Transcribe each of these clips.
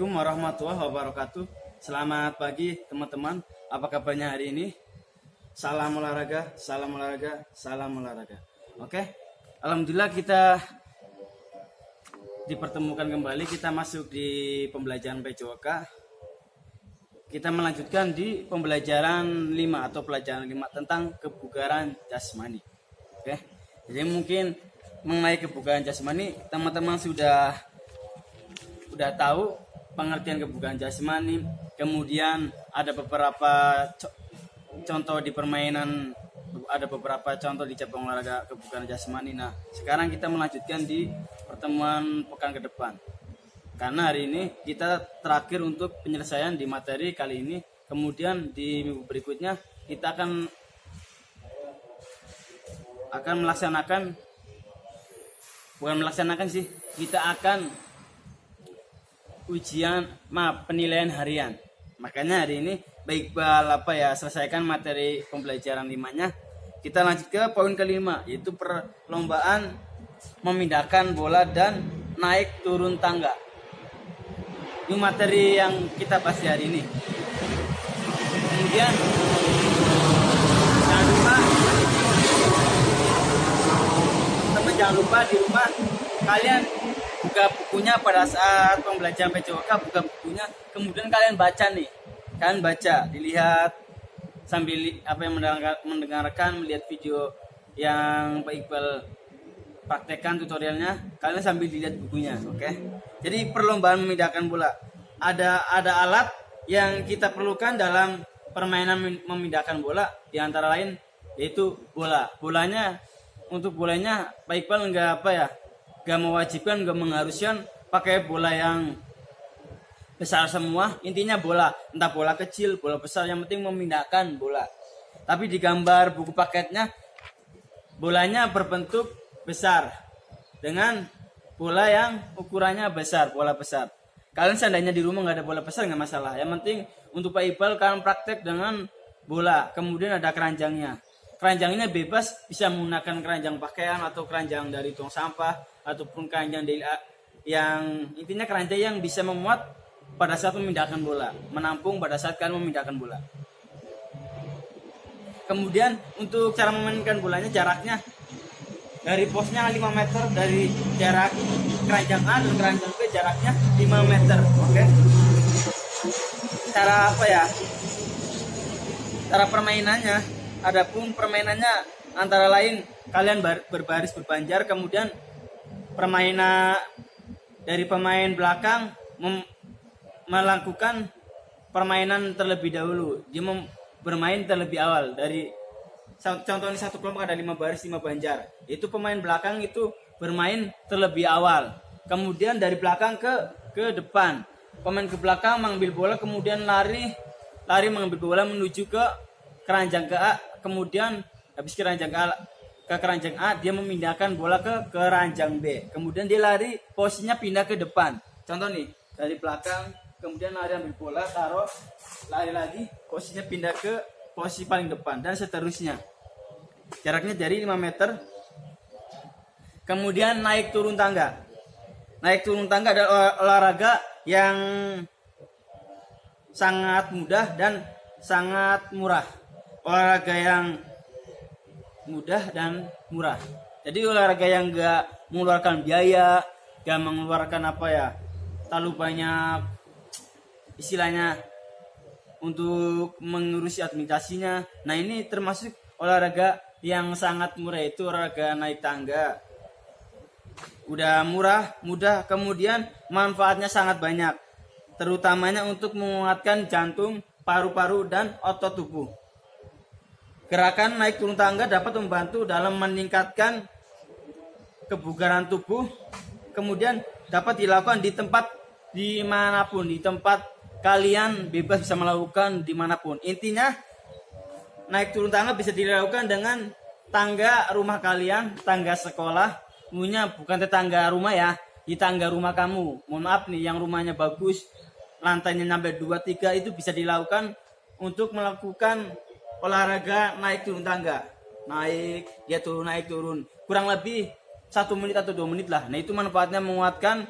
Assalamualaikum warahmatullahi wabarakatuh. Selamat pagi teman-teman. Apa kabarnya hari ini? Salam olahraga, salam olahraga, salam olahraga. Oke. Alhamdulillah kita dipertemukan kembali. Kita masuk di pembelajaran PJOK. Kita melanjutkan di pembelajaran 5 atau pelajaran 5 tentang kebugaran jasmani. Oke. Jadi mungkin mengenai kebugaran jasmani teman-teman sudah tahu pengertian kebugaran jasmani. Kemudian ada beberapa contoh di permainan, ada beberapa contoh di cabang olahraga kebugaran jasmani. Nah, sekarang kita melanjutkan di pertemuan pekan ke depan. Karena hari ini kita terakhir untuk penyelesaian di materi kali ini. Kemudian di minggu berikutnya kita akan kita akan penilaian harian. Makanya hari ini baik selesaikan materi pembelajaran 5-nya. Kita lanjut ke poin kelima, yaitu perlombaan memindahkan bola dan naik turun tangga. Ini materi yang kita bahas hari ini. Kemudian jangan lupa di rumah kalian buka bukunya pada saat pembelajaran PJOK, buka bukunya, kemudian kalian baca nih. Kalian baca, dilihat sambil mendengarkan, melihat video yang Pak Iqbal praktekkan tutorialnya, kalian sambil dilihat bukunya, oke? Jadi perlombaan memindahkan bola. Ada alat yang kita perlukan dalam permainan memindahkan bola, di antara lain yaitu bola. Untuk bolanya Pak Iqbal nggak mewajibkan, nggak mengharuskan pakai bola yang besar semua. Intinya bola, entah bola kecil, bola besar, yang penting memindahkan bola. Tapi di gambar buku paketnya bolanya berbentuk besar dengan bola yang ukurannya besar, bola besar. Kalian seandainya di rumah nggak ada bola besar nggak masalah. Yang penting untuk Pak Iqbal kalian praktek dengan bola. Kemudian ada keranjangnya. Keranjangnya bebas, bisa menggunakan keranjang pakaian atau keranjang dari tong sampah ataupun keranjang yang intinya keranjang yang bisa memuat pada saat memindahkan bola, menampung pada saat kalian memindahkan bola. Kemudian untuk cara memainkan bolanya, jaraknya dari posnya 5 meter, dari jarak keranjang A dan keranjang B jaraknya 5 meter. Oke. Cara permainannya, adapun permainannya antara lain kalian berbaris berbanjar, kemudian dari pemain belakang melakukan permainan terlebih dahulu. Dia bermain terlebih awal. Dari contohnya satu kelompok ada 5 baris 5 banjar. Itu pemain belakang itu bermain terlebih awal. Kemudian dari belakang ke depan. Pemain ke belakang mengambil bola, kemudian lari mengambil bola menuju ke keranjang ke A. Kemudian habis keranjang A, dia memindahkan bola ke keranjang B. Kemudian dia lari, posisinya pindah ke depan. Contoh nih, dari belakang, kemudian lari ambil bola, taruh, lari lagi, posisinya pindah ke posisi paling depan, dan seterusnya. Jaraknya dari 5 meter. Kemudian naik turun tangga. Naik turun tangga adalah olahraga yang sangat mudah dan sangat murah. Olahraga yang mudah dan murah. Jadi olahraga yang gak mengeluarkan biaya, gak mengeluarkan terlalu banyak istilahnya untuk mengurusi administrasinya. Nah, ini termasuk olahraga yang sangat murah, itu olahraga naik tangga. Udah murah, mudah, kemudian manfaatnya sangat banyak, terutamanya untuk menguatkan jantung, paru-paru, dan otot tubuh. Gerakan naik turun tangga dapat membantu dalam meningkatkan kebugaran tubuh. Kemudian dapat dilakukan di tempat dimanapun, di tempat kalian bebas bisa melakukan dimanapun. Intinya naik turun tangga bisa dilakukan dengan tangga rumah kalian, tangga sekolah, bukan tetangga rumah ya, di tangga rumah kamu. Mohon maaf nih, yang rumahnya bagus, lantainya sampai 2-3, itu bisa dilakukan untuk melakukan olahraga naik turun tangga. Naik turun. Kurang lebih 1 menit atau 2 menit lah. Nah, itu manfaatnya menguatkan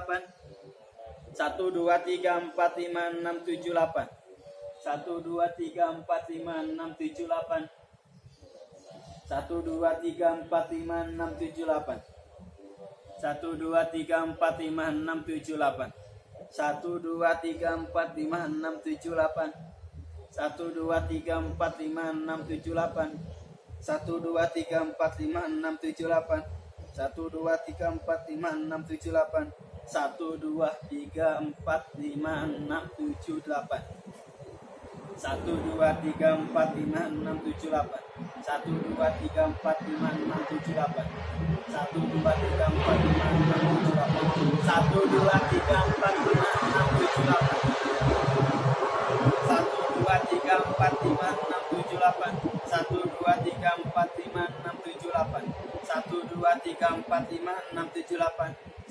delapan. 1 2 3 4 5 6 7 8. 1 2 3 4 5 6 7 8. 1 2 3 4 5 6 7 8. 1 2 3 4 5 6 7 8. 1 2 3 4 5 6 7 8. 1 2 3 4 5 6 7 8. 1 2 3 4 5 6 7 8. 1 2 3 4 5 6 7 8. 1 2 3 4 5 6 7 8. 1 2 3 4 5 6 7 8. 1 2 3 4 5 6 7 8. 1 2 3 4 5 6 7 8. 1 2 3 4 5 6 7 8. 1 2 3 4 5 6 7 8. 1 2 3 4 5 6 7 8. 1 2 3 4 5 6 7 8.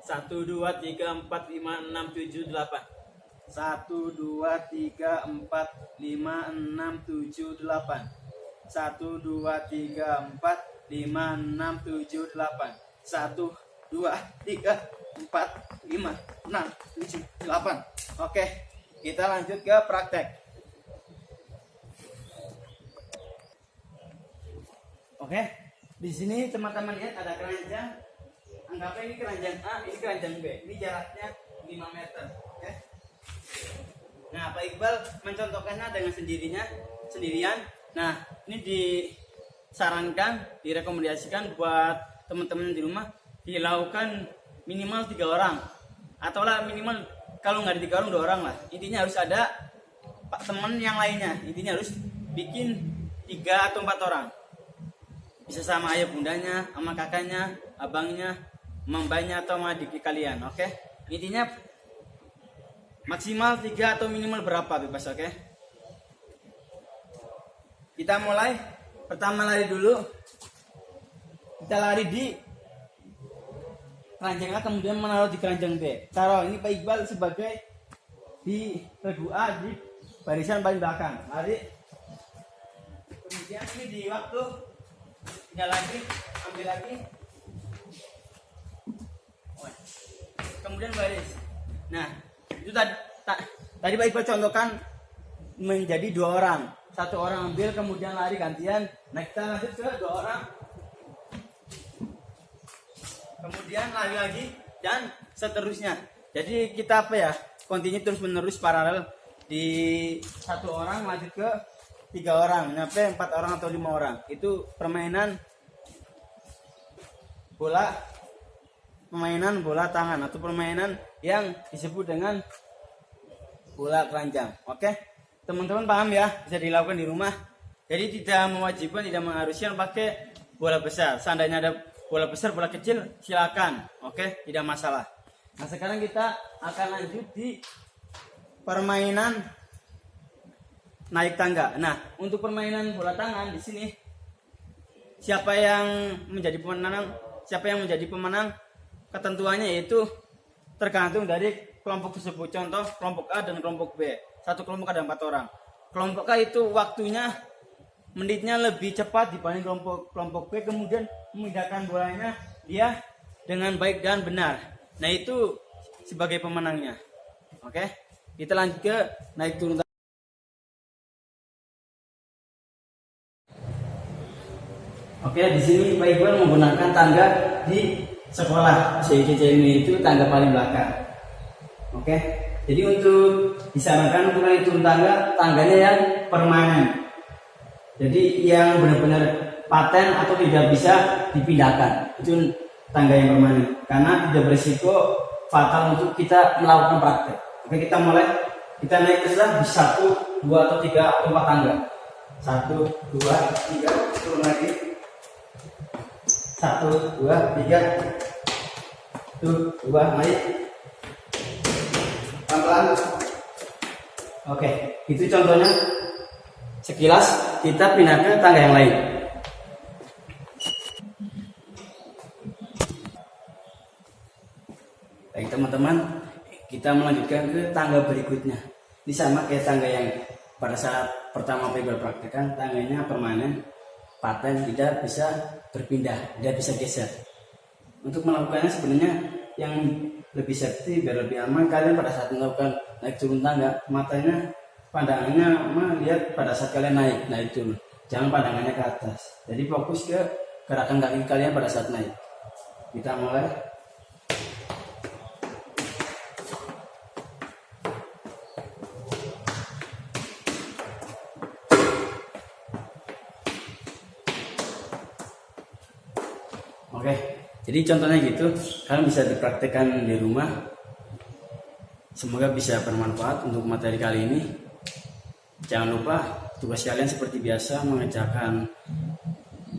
1, 2, 3, 4, 5, 6, 7, 8. 1, 2, 3, 4, 5, 6, 7, 8. 1, 2, 3, 4, 5, 6, 7, 8. 1, 2, 3, 4, 5, 6, 7, 8. Oke, kita lanjut ke praktek. Oke, di sini teman-teman lihat ada keranjang. Anggapnya ini keranjang A, ini keranjang B. Ini jaraknya 5 meter. Oke. Nah, Pak Iqbal mencontohkannya dengan sendirian. Nah, ini disarankan, direkomendasikan buat teman-teman di rumah dilakukan minimal 3 orang, atau lah minimal kalau nggak ada 3 orang 2 orang lah. Intinya harus ada teman yang lainnya. Intinya harus bikin 3 atau 4 orang. Bisa sama ayah bundanya, sama kakaknya, abangnya, mbaknya, atau sama adik kalian. Oke. Intinya maksimal 3 atau minimal berapa bebas. Oke. Kita mulai. Pertama lari dulu. Kita lari di keranjang A, kemudian menaruh di keranjang B. Taruh ini Pak Iqbal sebagai di regu A di barisan paling belakang. Lari. Kemudian ini di waktu tinggal lagi, ambil lagi. Kemudian baris. Nah, itu tadi Pak Iqbal contohkan menjadi 2 orang. 1 orang ambil, kemudian lari gantian. Nah, kita lanjut ke 2 orang. Kemudian lari lagi dan seterusnya. Jadi kita continue terus menerus paralel di 1 orang lanjut ke 3 orang, sampai 4 orang atau 5 orang. Itu permainan bola tangan atau permainan yang disebut dengan bola keranjang. Oke, teman-teman paham ya? Bisa dilakukan di rumah. Jadi tidak mewajibkan, tidak mengharuskan pakai bola besar. Seandainya ada bola besar, bola kecil, silakan. Oke, tidak masalah. Nah, sekarang kita akan lanjut di permainan naik tangga. Nah, untuk permainan bola tangan di sini siapa yang menjadi pemenang ketentuannya yaitu tergantung dari kelompok tersebut. Contoh kelompok A dan kelompok B. Satu kelompok ada 4 orang. Kelompok A itu menitnya lebih cepat dibanding kelompok B, kemudian memindahkan bolanya dia dengan baik dan benar. Nah, itu sebagai pemenangnya. Oke, kita lanjut ke naik turun. Oke, di sini Pak Iqbal menggunakan tangga di sekolah CICC ini, itu tangga paling belakang. Oke, jadi untuk disarankan untuk naik turun tangganya yang permanen. Jadi yang benar-benar paten atau tidak bisa dipindahkan, itu tangga yang permanen. Karena tidak berisiko fatal untuk kita melakukan praktek. Oke, kita mulai. Kita naik terserah di 1, 2 atau 3 atau 4 tangga. 1, 2, 3, turun lagi. 1, 2, 3. 1, 2, naik. Pelan-pelan. Oke, itu contohnya. Sekilas kita pindah ke tangga yang lain. Baik teman-teman, kita melanjutkan ke tangga berikutnya. Ini sama kayak tangga yang pada saat pertama Iqbal praktekkan, tangganya permanen, paten, tidak bisa berpindah, tidak bisa geser. Untuk melakukannya sebenarnya yang lebih safety, biar lebih aman, kalian pada saat melakukan naik turun tangga, pandangannya melihat pada saat kalian naik turun, jangan pandangannya ke atas. Jadi fokus ke gerakan kaki kalian pada saat naik. Kita mulai. Oke, jadi contohnya gitu, kalian bisa dipraktekkan di rumah. Semoga bisa bermanfaat untuk materi kali ini. Jangan lupa tugas kalian seperti biasa mengerjakan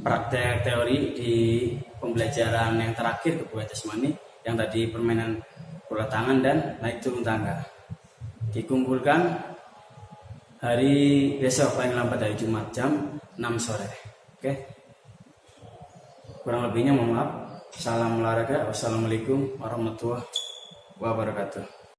praktek teori di pembelajaran yang terakhir kebugaran jasmani, yang tadi permainan bola tangan dan naik turun tangga. Dikumpulkan hari besok, paling lambat hari Jumat jam 6 sore. Oke. Kurang lebihnya mohon maaf. Salam olahraga. Wassalamualaikum warahmatullahi wabarakatuh.